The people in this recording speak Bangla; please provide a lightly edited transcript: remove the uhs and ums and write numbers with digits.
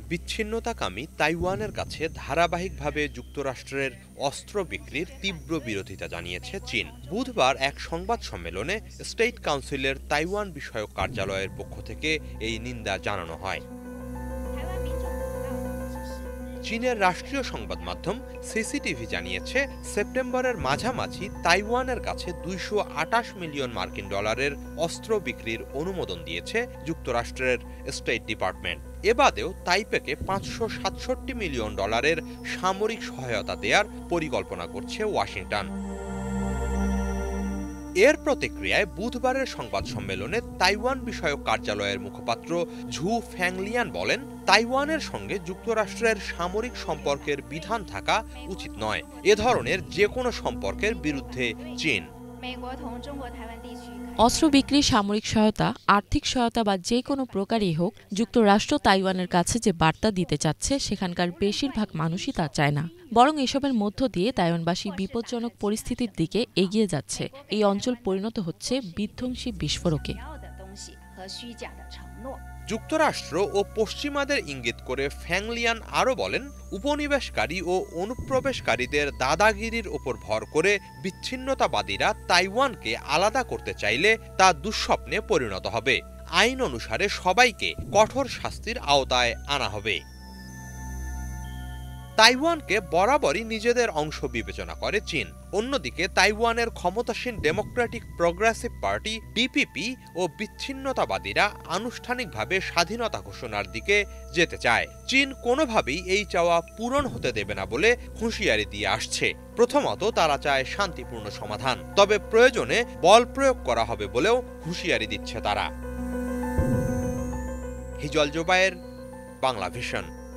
বিচ্ছিন্নতাকামী তাইওয়ানের কাছে ধারাবাহিকভাবে যুক্তরাষ্ট্রের অস্ত্র বিক্রির তীব্র বিরোধিতা জানিয়েছে চীন। বুধবার এক সংবাদ সম্মেলনে স্টেট কাউন্সিলের তাইওয়ান বিষয়ক কার্যালয়ের পক্ষ থেকে এই নিন্দা জানানো হয়। চীনের রাষ্ট্রীয় সংবাদ মাধ্যম সিসিটিভি জানিয়েছে, সেপ্টেম্বরের মাঝামাঝি তাইওয়ানের কাছে 228 মিলিয়ন মার্কিন ডলারের অস্ত্র বিক্রির অনুমোদন দিয়েছে যুক্তরাষ্ট্রের স্টেট ডিপার্টমেন্ট। এবাদেও তাইপেকে 567 মিলিয়ন ডলারের সামরিক সহায়তা দেওয়ার পরিকল্পনা করছে ওয়াশিংটন। এর প্রতিক্রিয়ায় বুধবারের সংবাদ সম্মেলনে তাইওয়ান বিষয়ক কার্যালয়ের মুখপাত্র ঝু ফ্যাংলিয়ান বলেন, তাইওয়ানের সঙ্গে যুক্তরাষ্ট্রের সামরিক সম্পর্কের বিধান থাকা উচিত নয়। এ ধরনের যে কোনো সম্পর্কের বিরুদ্ধে চীন। অস্ত্র বিক্রি, সামরিক সহায়তা, আর্থিক সহায়তা বা যে কোনো প্রকারই হোক, যুক্তরাষ্ট্র তাইওয়ানের কাছে যে বার্তা দিতে চাচ্ছে সেখানকার বেশিরভাগ মানুষই তা চায় না। বরং এসবের মধ্য দিয়ে তাইওয়ানবাসী বিপজ্জনক পরিস্থিতির দিকে এগিয়ে যাচ্ছে। এই অঞ্চল পরিণত হচ্ছে বিধ্বংসী বিস্ফোরকে। যুক্তরাষ্ট্র ও পশ্চিমাদের ইঙ্গিত করে ফ্যাংলিয়ান আরও বলেন, উপনিবেশকারী ও অনুপ্রবেশকারীদের দাদাগিরির ওপর ভর করে বিচ্ছিন্নতাবাদীরা তাইওয়ানকে আলাদা করতে চাইলে তা দুঃস্বপ্নে পরিণত হবে। আইন অনুসারে সবাইকে কঠোর শাস্তির আওতায় আনা হবে। তাইওয়ানকে বরাবরই নিজেদের অংশ বিবেচনা করে চীন। অন্যদিকে তাইওয়ানের ক্ষমতাসীন ডেমোক্রেটিক প্রগ্রেসিভ পার্টি ডিপিপি ও বিচ্ছিন্নতাবাদীরা আনুষ্ঠানিকভাবে স্বাধীনতা ঘোষণার দিকে যেতে চায়। চীন কোনোভাবেই এই চাওয়া পূরণ হতে দেবে না বলে হুঁশিয়ারি দিয়ে আসছে। প্রথমত তারা চায় শান্তিপূর্ণ সমাধান, তবে প্রয়োজনে বল প্রয়োগ করা হবে বলেও হুঁশিয়ারি দিচ্ছে তারা। হিজল জোবায়ের, বাংলা ভিশন।